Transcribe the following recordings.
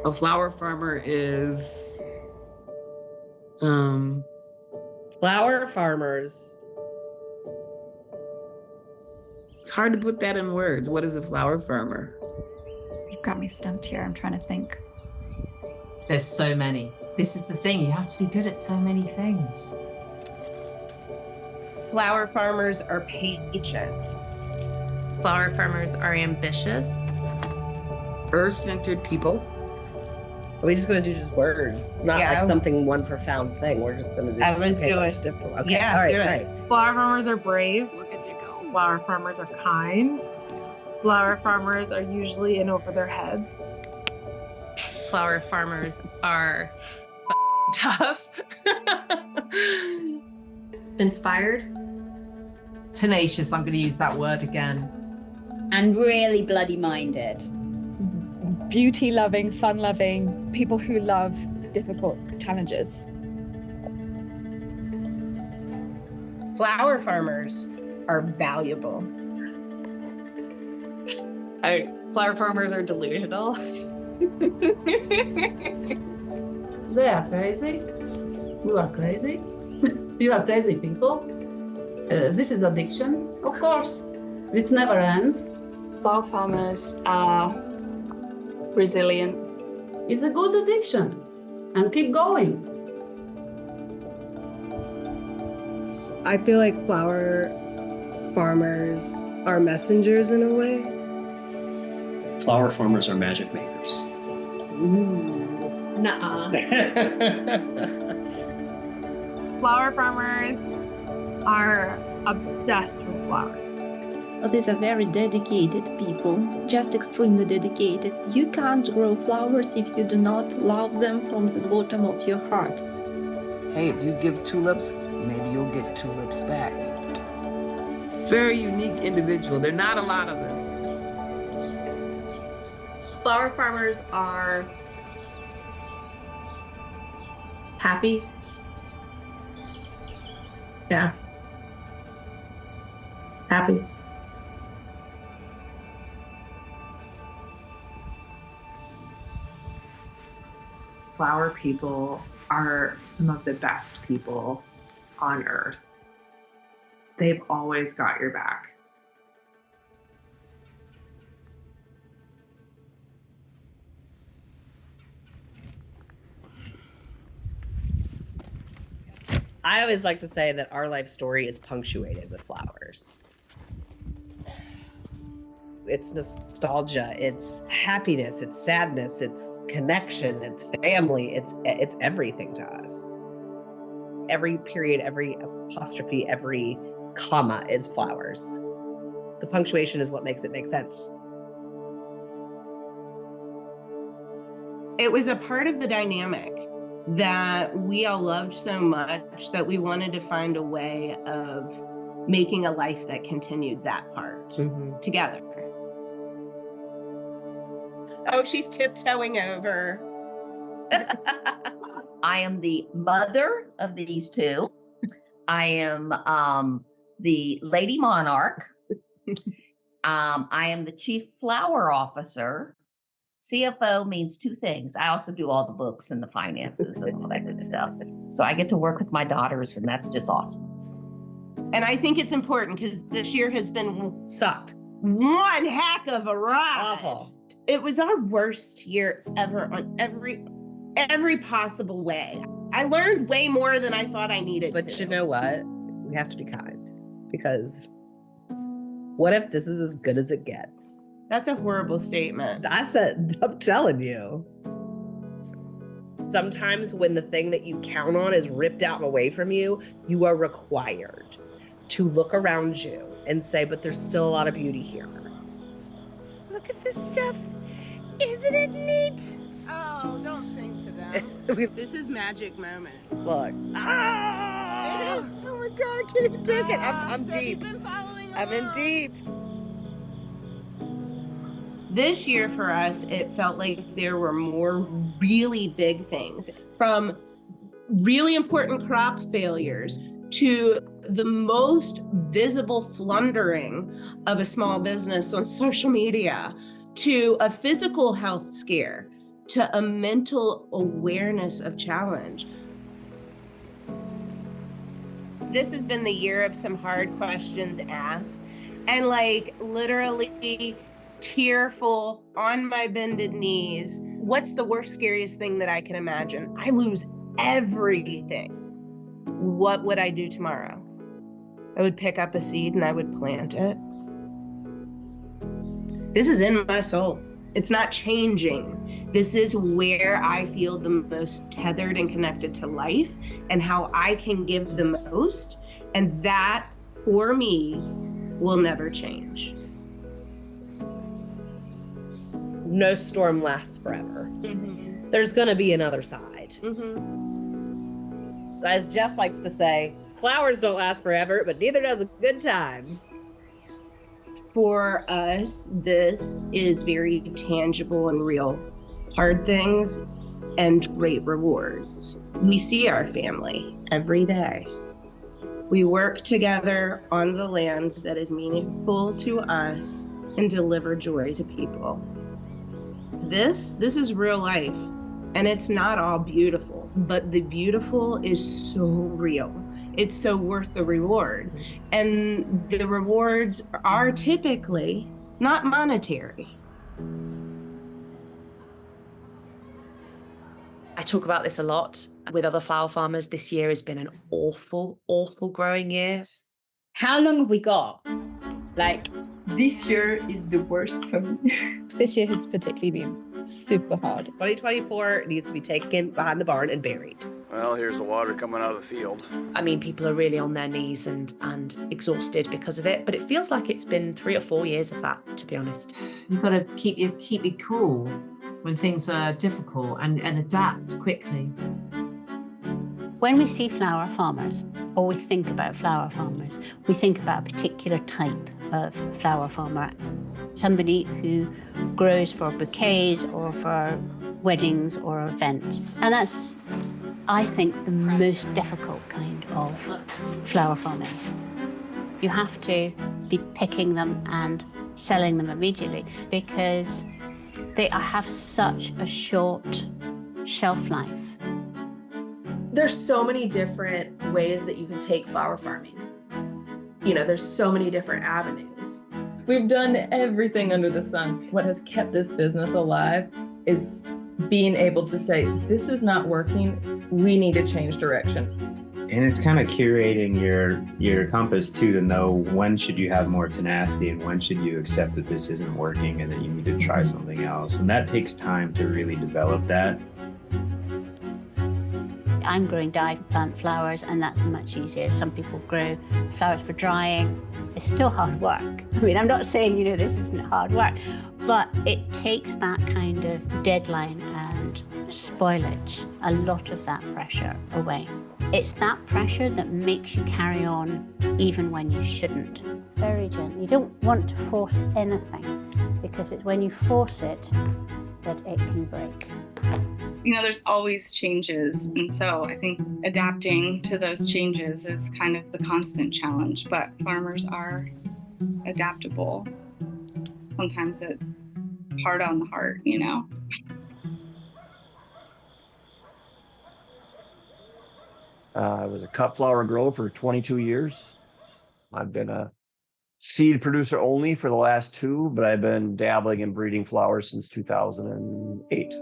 A flower farmer is, Flower farmers. it's hard to put that in words. What is a flower farmer? You've got me stumped here. I'm trying to think. There's so many. This is the thing. You have to be good at so many things. Flower farmers are patient. Flower farmers are ambitious. Earth-centered people. Are we just going to do just words? Not like something, one profound thing. We're just going to do I was doing different. Okay. Yeah, all right, do it. right. Flower farmers are brave. Look at you go. Flower farmers are kind. Flower farmers are usually in over their heads. Flower farmers are tough. Inspired. Tenacious, I'm going to use that word again. And really bloody minded. Beauty-loving, fun-loving, people who love difficult challenges. Flower farmers are valuable. Flower farmers are delusional. They are crazy. You are crazy. You are crazy people. This is addiction, of course. It never ends. Flower farmers are resilient. It's a good addiction. And keep going. I feel like flower farmers are messengers in a way. Flower farmers are magic makers. Nuh-uh. Flower farmers are obsessed with flowers. Well, these are very dedicated people, just extremely dedicated. You can't grow flowers if you do not love them from the bottom of your heart. Hey, if you give tulips, maybe you'll get tulips back. Very unique individual. There are not a lot of us. Flower farmers are happy. Yeah. Happy. Flower people are some of the best people on earth. They've always got your back. I always like to say that our life story is punctuated with flowers. It's nostalgia, it's happiness, it's sadness, it's connection, it's family, it's everything to us. Every period, every apostrophe, every comma is flowers. The punctuation is what makes it make sense. It was a part of the dynamic that we all loved so much that we wanted to find a way of making a life that continued that part together. Oh, she's tiptoeing over. I am the mother of these two. I am the Lady Monarch. I am the Chief Flower Officer. CFO means two things. I also do all the books and the finances and all that good stuff. So I get to work with my daughters, and that's just awesome. And I think it's important because this year has been sucked. One heck of a ride. Awful. It was our worst year ever on every possible way. I learned way more than I thought I needed. But you know what? We have to be kind, because what if this is as good as it gets? That's a horrible statement. I'm telling you. Sometimes when the thing that you count on is ripped out and away from you, you are required to look around you and say, but there's still a lot of beauty here. Look at this stuff. Isn't it neat? Oh, don't sing to them. This is magic moment. Look. Ah! It is. Oh my God, I can't even take it. I'm deep. I'm in deep. This year for us, it felt like there were more really big things, from really important crop failures to the most visible flundering of a small business on social media, to a physical health scare, to a mental awareness of challenge. This has been the year of some hard questions asked, and like literally tearful on my bended knees. What's the worst, scariest thing that I can imagine? I lose everything. What would I do tomorrow? I would pick up a seed and I would plant it. This is in my soul. It's not changing. This is where I feel the most tethered and connected to life and how I can give the most. And that, for me, will never change. No storm lasts forever. Mm-hmm. There's going to be another side. Mm-hmm. As Jeff likes to say, flowers don't last forever, but neither does a good time. For us, this is very tangible and real. Hard things and great rewards. We see our family every day. We work together on the land that is meaningful to us and deliver joy to people. This is real life, and it's not all beautiful, but the beautiful is so real. It's so worth the rewards. And the rewards are typically not monetary. I talk about this a lot with other flower farmers. This year has been an awful, awful growing year. How long have we got? Like, this year is the worst for me. This year has particularly been super hard. 2024 needs to be taken behind the barn and buried. Well, here's the water coming out of the field. I mean, people are really on their knees and exhausted because of it, but it feels like it's been 3 or 4 years of that, to be honest. You've got to keep it cool when things are difficult and adapt quickly. When we see flower farmers, or we think about flower farmers, we think about a particular type of flower farmer. Somebody who grows for bouquets or for weddings or events. And that's, I think, the most difficult kind of flower farming. You have to be picking them and selling them immediately because they have such a short shelf life. There's so many different ways that you can take flower farming. You know, there's so many different avenues. We've done everything under the sun. What has kept this business alive is being able to say, this is not working, we need to change direction. And it's kind of curating your compass too, to know when should you have more tenacity and when should you accept that this isn't working and that you need to try something else. And that takes time to really develop that. I'm growing dive plant flowers, and that's much easier. Some people grow flowers for drying. It's still hard work. I mean, I'm not saying, this isn't hard work, but it takes that kind of deadline and spoilage, a lot of that pressure away. It's that pressure that makes you carry on even when you shouldn't. Very gently. You don't want to force anything because it's when you force it that it can break. There's always changes. And so I think adapting to those changes is kind of the constant challenge, but farmers are adaptable. Sometimes it's hard on the heart, I was a cut flower grower for 22 years. I've been a seed producer only for the last 2, but I've been dabbling in breeding flowers since 2008.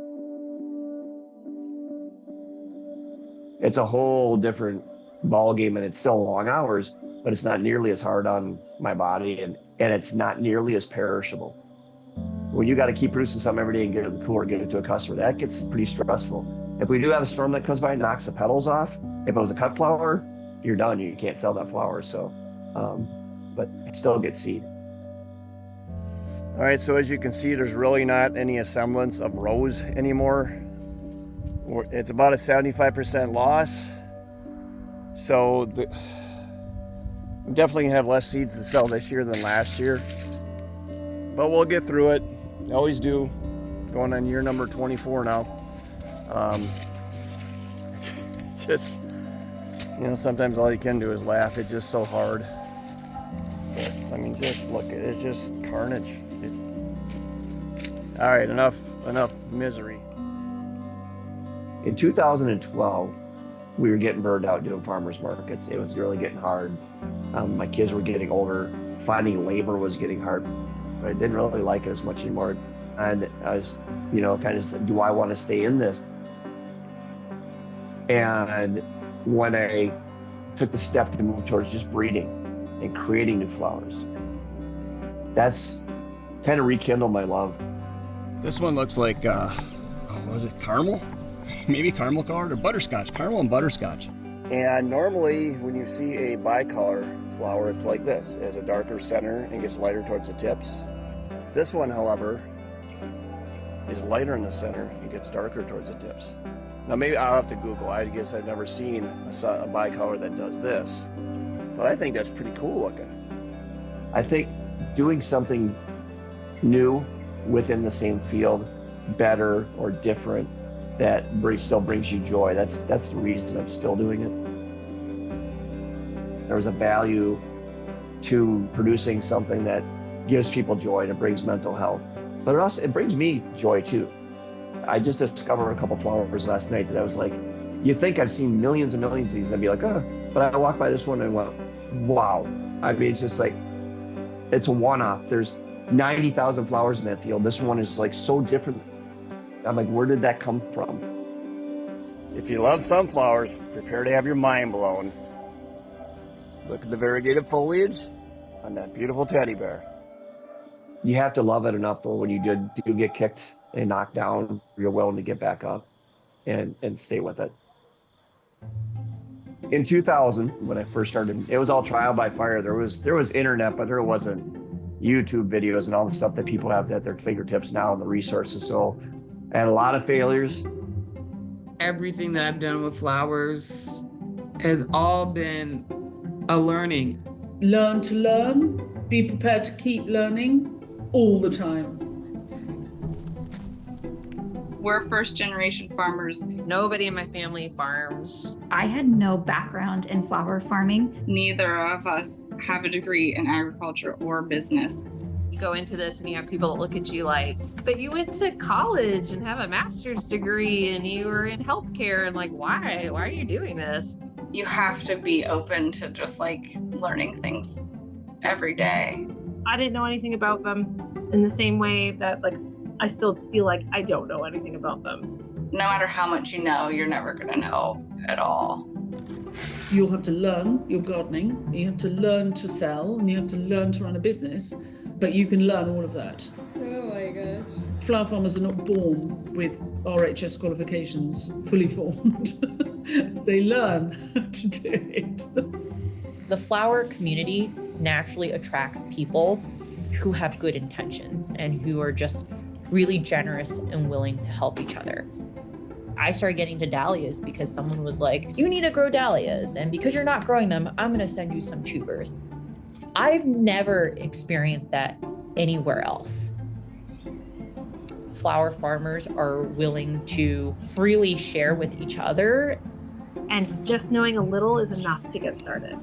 It's a whole different ballgame, and it's still long hours, but it's not nearly as hard on my body, and it's not nearly as perishable. When you got to keep producing something every day and get it to the cooler, get it to a customer, that gets pretty stressful. If we do have a storm that comes by and knocks the petals off, if it was a cut flower, you're done. You can't sell that flower. So, but it still gets seed. All right, so as you can see, there's really not any semblance of rows anymore. It's about a 75% loss. So I'm definitely gonna have less seeds to sell this year than last year. But we'll get through it. Always do. Going on year number 24 now. It's just, You know, sometimes all you can do is laugh. It's just so hard. But, I mean, just look at it. It's just carnage. All right, enough misery. In 2012, we were getting burned out doing farmers markets. It was really getting hard. My kids were getting older. Finding labor was getting hard. But I didn't really like it as much anymore. And I was, you know, kind of said, do I want to stay in this? And when I took the step to move towards just breeding and creating new flowers, that's kind of rekindled my love. This one looks like, what is it, caramel? Maybe caramel colored or butterscotch, caramel and butterscotch. And normally when you see a bicolor flower, it's like this. It has a darker center and gets lighter towards the tips. This one, however, is lighter in the center and gets darker towards the tips. Now maybe I'll have to Google. I guess I've never seen a bicolor that does this, but I think that's pretty cool looking. I think doing something new within the same field, better or different, that still brings you joy. That's the reason I'm still doing it. There's a value to producing something that gives people joy and it brings mental health. But it brings me joy too. I just discovered a couple flowers last night that I was like, you'd think I've seen millions and millions of these. I'd be like, oh, but I walked by this one and went, wow. I mean, it's just like, it's a one-off. There's 90,000 flowers in that field. This one is like so different. I'm like, where did that come from? If you love sunflowers, prepare to have your mind blown. Look at the variegated foliage on that beautiful teddy bear. You have to love it enough though, when you do get kicked and knocked down, you're willing to get back up and stay with it. In 2000, when I first started, it was all trial by fire. There was internet, but there wasn't YouTube videos and all the stuff that people have at their fingertips now and the resources. So I had a lot of failures. Everything that I've done with flowers has all been a learning. Learn to learn, be prepared to keep learning all the time. We're first generation farmers. Nobody in my family farms. I had no background in flower farming. Neither of us have a degree in agriculture or business. You go into this and you have people that look at you like, but you went to college and have a master's degree and you were in healthcare, and like, why are you doing this? You have to be open to just like learning things every day. I didn't know anything about them in the same way that like I still feel like I don't know anything about them. No matter how much you know, you're never gonna know at all. You'll have to learn your gardening, you have to learn to sell, and you have to learn to run a business, but you can learn all of that. Oh my gosh. Flower farmers are not born with RHS qualifications fully formed. They learn how to do it. The flower community naturally attracts people who have good intentions and who are just really generous and willing to help each other. I started getting to dahlias because someone was like, you need to grow dahlias, and because you're not growing them, I'm gonna send you some tubers. I've never experienced that anywhere else. Flower farmers are willing to freely share with each other. And just knowing a little is enough to get started.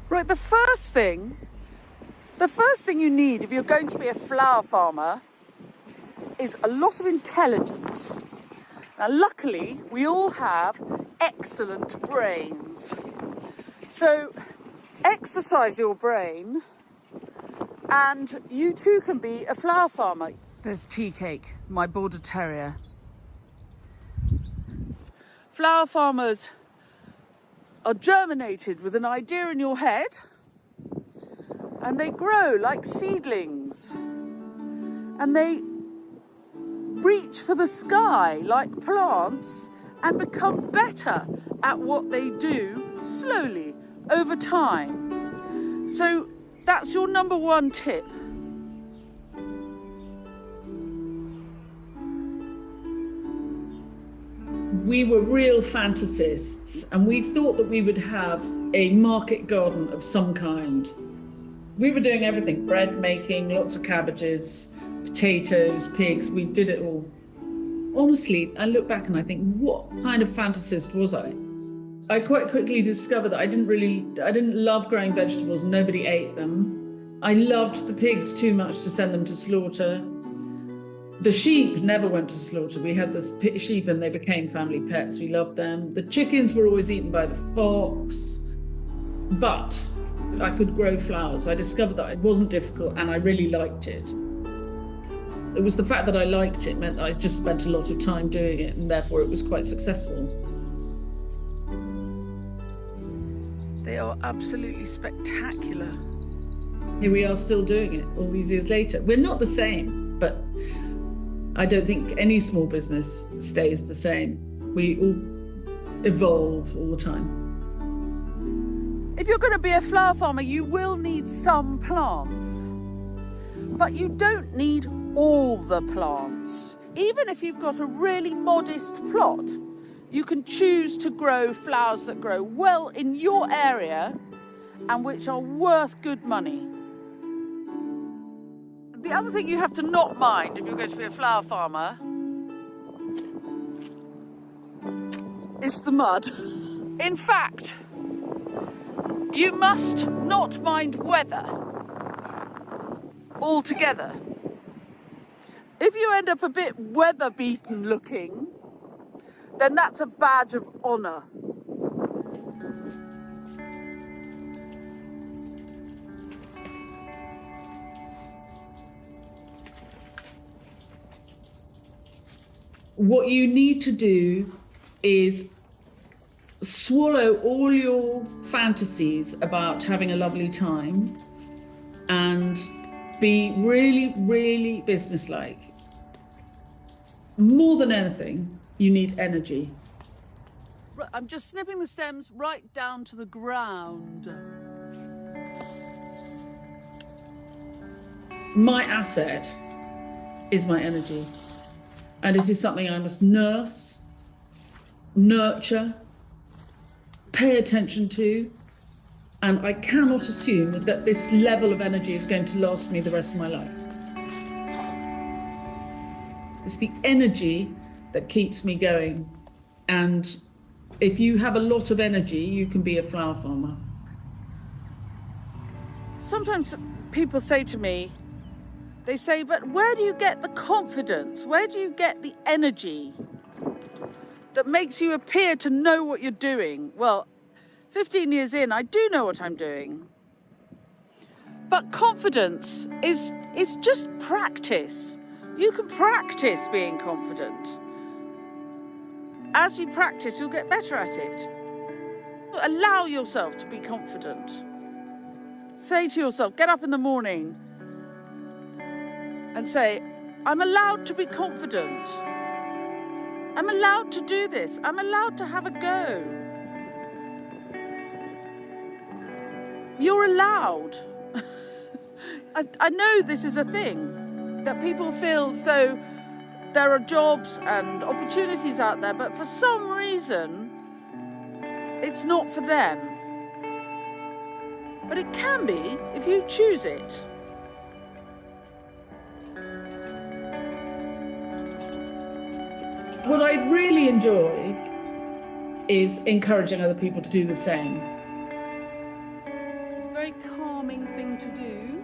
Right, the first thing you need if you're going to be a flower farmer is a lot of intelligence. Now, luckily, we all have excellent brains. So, exercise your brain and you too can be a flower farmer. There's Tea Cake, my border terrier. Flower farmers are germinated with an idea in your head, and they grow like seedlings, and they reach for the sky like plants and become better at what they do slowly over time. So that's your number one tip. We were real fantasists, and we thought that we would have a market garden of some kind. We were doing everything, bread making, lots of cabbages, potatoes, pigs, we did it all honestly, I look back and I think, what kind of fantasist was I? I quite quickly discovered that I didn't love growing vegetables. Nobody ate them. I loved the pigs too much to send them to slaughter. The sheep never went to slaughter. We had the sheep and they became family pets. We loved them. The chickens were always eaten by the fox. But I could grow flowers. I discovered that it wasn't difficult and I really liked it. It was the fact that I liked it meant I just spent a lot of time doing it, and therefore it was quite successful. They are absolutely spectacular. Here we are still doing it all these years later. We're not the same, but I don't think any small business stays the same. We all evolve all the time. If you're going to be a flower farmer, you will need some plants. But you don't need all the plants. Even if you've got a really modest plot, you can choose to grow flowers that grow well in your area and which are worth good money. The other thing you have to not mind if you're going to be a flower farmer is the mud. In fact, you must not mind weather altogether. If you end up a bit weather-beaten looking, then that's a badge of honour. What you need to do is swallow all your fantasies about having a lovely time and be really, really businesslike. More than anything, you need energy. I'm just snipping the stems right down to the ground. My asset is my energy. And it is something I must nurse, nurture, pay attention to. And I cannot assume that this level of energy is going to last me the rest of my life. It's the energy that keeps me going. And if you have a lot of energy, you can be a flower farmer. Sometimes people say to me, they say, but where do you get the confidence? Where do you get the energy that makes you appear to know what you're doing? Well, 15 years in, I do know what I'm doing. But confidence is just practice. You can practice being confident. As you practice, you'll get better at it. Allow yourself to be confident. Say to yourself, get up in the morning and say, I'm allowed to be confident. I'm allowed to do this. I'm allowed to have a go. You're allowed. I know this is a thing, that people feel as though there are jobs and opportunities out there, but for some reason, it's not for them. But it can be if you choose it. What I really enjoy is encouraging other people to do the same. It's a very calming thing to do.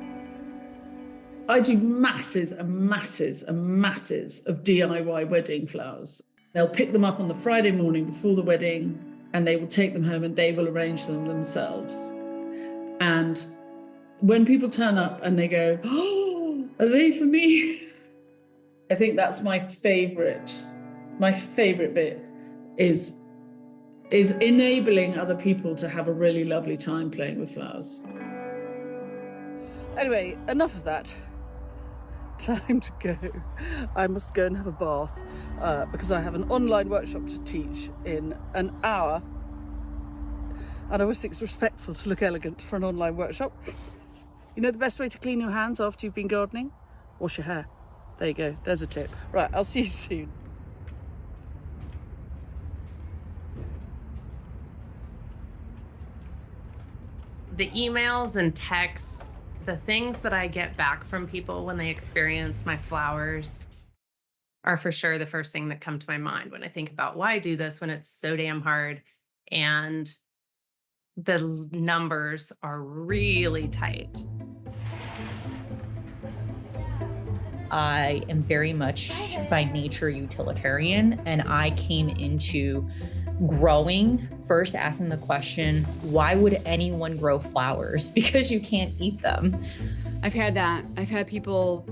I do masses and masses and masses of DIY wedding flowers. They'll pick them up on the Friday morning before the wedding and they will take them home and they will arrange them themselves. And when people turn up and they go, oh, are they for me? I think that's my favorite bit is enabling other people to have a really lovely time playing with flowers. Anyway, enough of that. Time to go. I must go and have a bath because I have an online workshop to teach in an hour. And I always think it's respectful to look elegant for an online workshop. You know the best way to clean your hands after you've been gardening? Wash your hair. There you go. There's a tip. Right, I'll see you soon. The emails and texts, the things that I get back from people when they experience my flowers, are for sure the first thing that come to my mind when I think about why I do this when it's so damn hard and the numbers are really tight. I am very much by nature utilitarian, and I came into growing first asking the question, why would anyone grow flowers? Because you can't eat them. I've had that. I've had people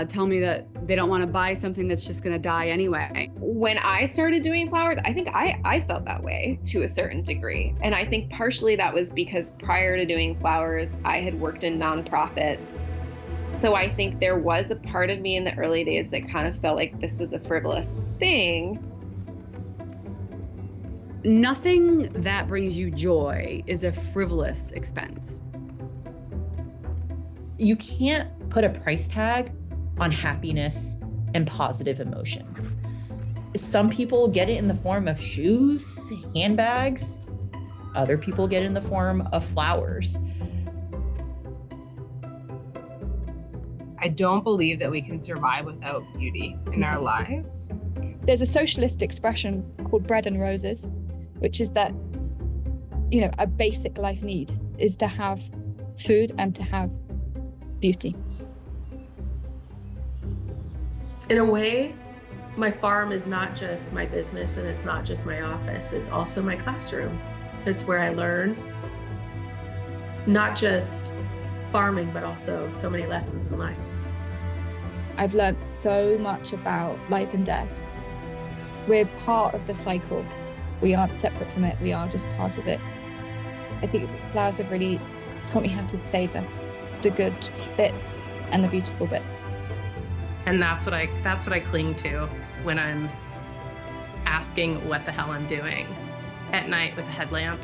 tell me that they don't want to buy something that's just going to die anyway. When I started doing flowers, I think I felt that way to a certain degree. And I think partially that was because prior to doing flowers, I had worked in nonprofits. So I think there was a part of me in the early days that kind of felt like this was a frivolous thing. Nothing that brings you joy is a frivolous expense. You can't put a price tag on happiness and positive emotions. Some people get it in the form of shoes, handbags. Other people get it in the form of flowers. I don't believe that we can survive without beauty in our lives. There's a socialist expression called bread and roses, which is that, you know, a basic life need is to have food and to have beauty. In a way, my farm is not just my business and it's not just my office, it's also my classroom. It's where I learn not just farming, but also so many lessons in life. I've learned so much about life and death. We're part of the cycle. We aren't separate from it. We are just part of it. I think flowers have really taught me how to savor the good bits and the beautiful bits. And that's what I cling to when I'm asking what the hell I'm doing at night with a headlamp.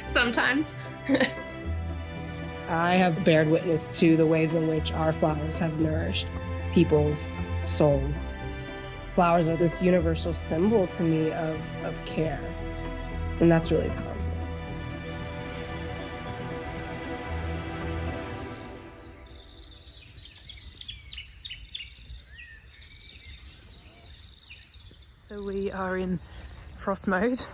Sometimes. I have bared witness to the ways in which our flowers have nourished people's souls. Flowers are this universal symbol to me of care, and that's really powerful. So we are in frost mode.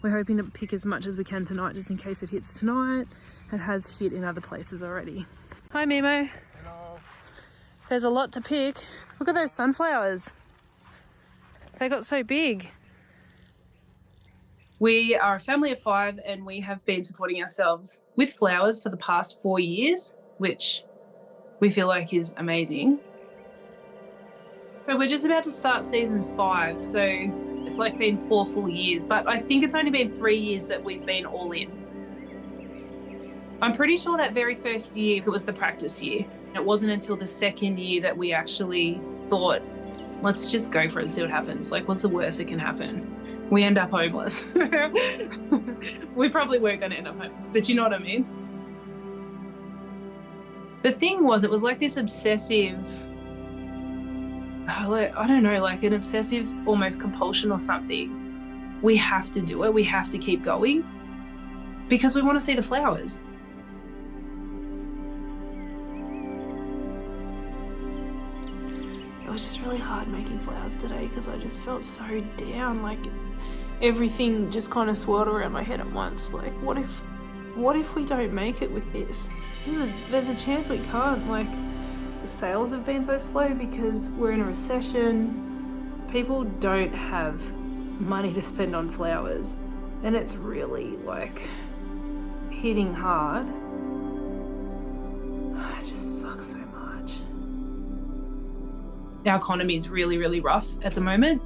We're hoping to pick as much as we can tonight, just in case it hits tonight. It has hit in other places already. Hi, Mimo. Hello. There's a lot to pick. Look at those sunflowers. They got so big. We are a family of 5 and we have been supporting ourselves with flowers for the past 4 years, which we feel like is amazing. So we're just about to start season 5, so it's like been 4 full years, but I think it's only been 3 years that we've been all in. I'm pretty sure that very first year, it was the practice year. It wasn't until the second year that we actually thought, let's just go for it and see what happens. Like, what's the worst that can happen? We end up homeless. We probably weren't going to end up homeless, but you know what I mean? The thing was, it was like this obsessive, I don't know, like an obsessive almost compulsion or something. We have to do it. We have to keep going because we want to see the flowers. It was just really hard making flowers today because I just felt so down, like everything just kind of swirled around my head at once. Like, what if we don't make it with this? There's a chance we can't. Like, the sales have been so slow because we're in a recession. People don't have money to spend on flowers, and it's really like hitting hard. It just sucks so much. Our economy is really, really rough at the moment.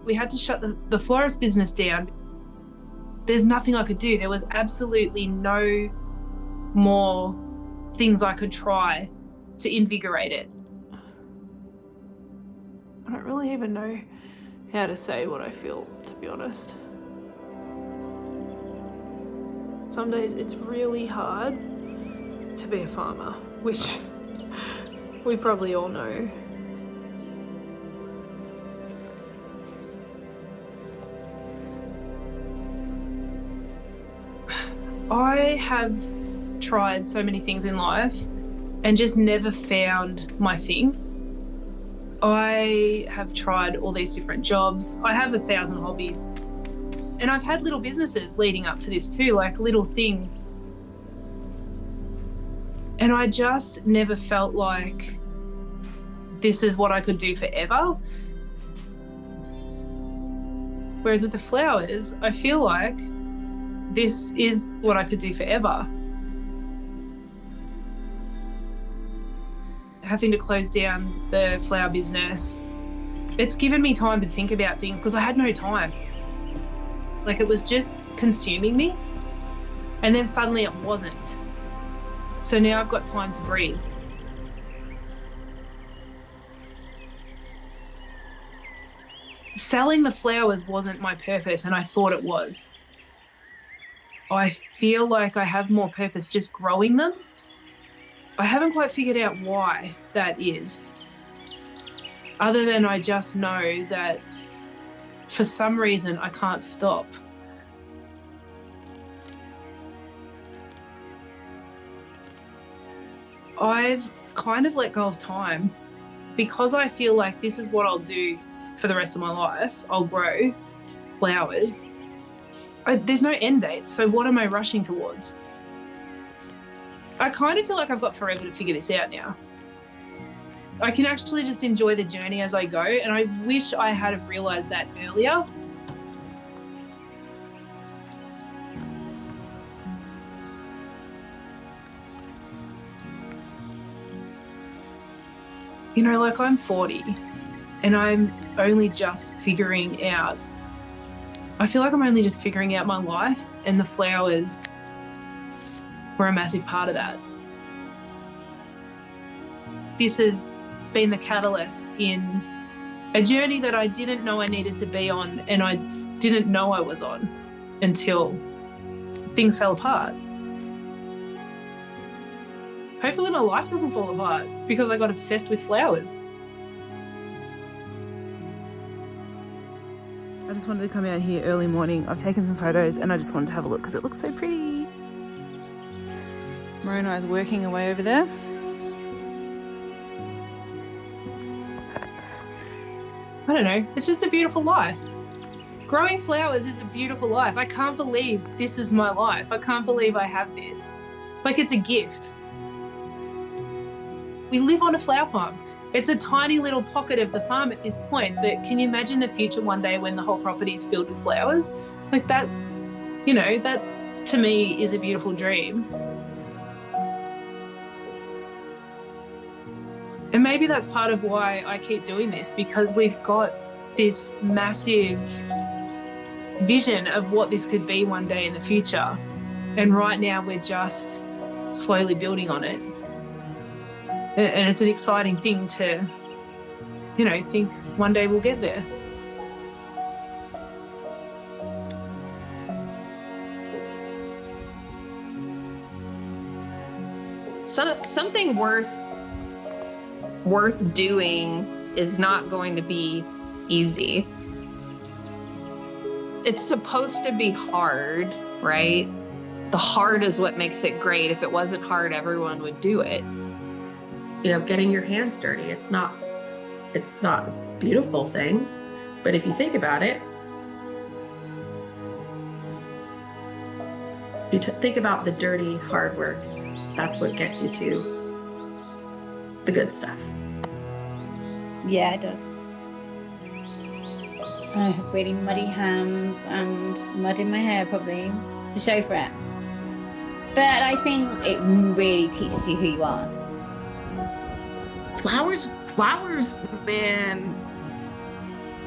We had to shut the florist business down. There's nothing I could do. There was absolutely no more things I could try to invigorate it. I don't really even know how to say what I feel, to be honest. Some days it's really hard to be a farmer, which we probably all know. I have tried so many things in life and just never found my thing. I have tried all these different jobs. I have 1,000 hobbies. And I've had little businesses leading up to this too, like little things. And I just never felt like this is what I could do forever. Whereas with the flowers, I feel like this is what I could do forever. Having to close down the flower business, it's given me time to think about things because I had no time. Like it was just consuming me, and then suddenly it wasn't. So now I've got time to breathe. Selling the flowers wasn't my purpose, and I thought it was. I feel like I have more purpose just growing them. I haven't quite figured out why that is, other than I just know that for some reason I can't stop. I've kind of let go of time because I feel like this is what I'll do for the rest of my life. I'll grow flowers. There's no end date, so what am I rushing towards? I kind of feel like I've got forever to figure this out now. I can actually just enjoy the journey as I go, and I wish I had have realised that earlier. You know, like I'm 40 and I'm only just figuring out, I feel like I'm only just figuring out my life, and the flowers were a massive part of that. This has been the catalyst in a journey that I didn't know I needed to be on, and I didn't know I was on until things fell apart. Hopefully my life doesn't fall apart because I got obsessed with flowers. I just wanted to come out here early morning. I've taken some photos and I just wanted to have a look because it looks so pretty. Moroni is working away over there. I don't know, it's just a beautiful life. Growing flowers is a beautiful life. I can't believe this is my life. I can't believe I have this. Like, it's a gift. We live on a flower farm. It's a tiny little pocket of the farm at this point, but can you imagine the future one day when the whole property is filled with flowers? Like that, you know, that to me is a beautiful dream. And maybe that's part of why I keep doing this, because we've got this massive vision of what this could be one day in the future. And right now we're just slowly building on it. And it's an exciting thing to, you know, think one day we'll get there. Something worth doing is not going to be easy. It's supposed to be hard, right? The hard is what makes it great. If it wasn't hard, everyone would do it. You know, getting your hands dirty, it's not a beautiful thing, but if you think about it, you think about the dirty, hard work, that's what gets you to the good stuff. Yeah, it does. I have really muddy hands and mud in my hair probably to show for it. But I think it really teaches you who you are. Flowers, man,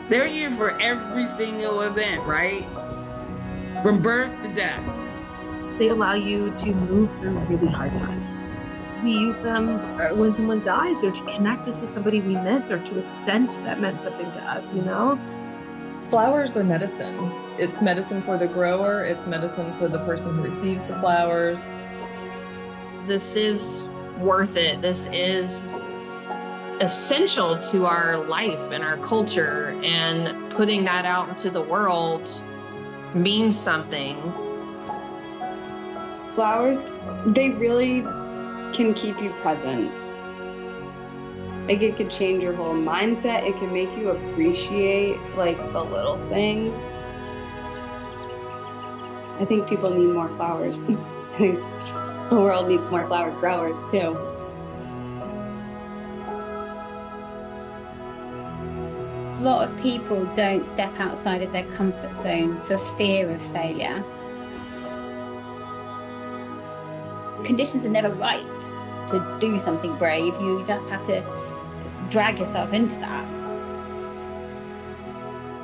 they're here for every single event, right? From birth to death. They allow you to move through really hard times. We use them when someone dies, or to connect us to somebody we miss, or to a scent that meant something to us, you know? Flowers are medicine. It's medicine for the grower, it's medicine for the person who receives the flowers. This is worth it. This is essential to our life and our culture, and putting that out into the world means something. Flowers, they really can keep you present. Like, it could change your whole mindset. It can make you appreciate like the little things. I think people need more flowers. I think the world needs more flower growers too. A lot of people don't step outside of their comfort zone for fear of failure. Conditions are never right to do something brave. You just have to drag yourself into that.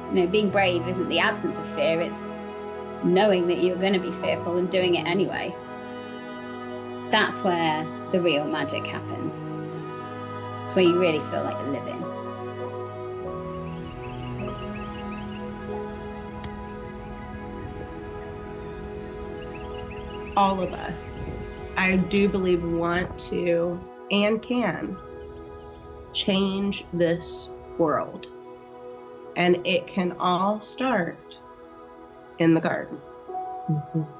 You know, being brave isn't the absence of fear, it's knowing that you're going to be fearful and doing it anyway. That's where the real magic happens. It's where you really feel like you're living. All of us, I do believe, want to and can change this world. And it can all start in the garden. Mm-hmm.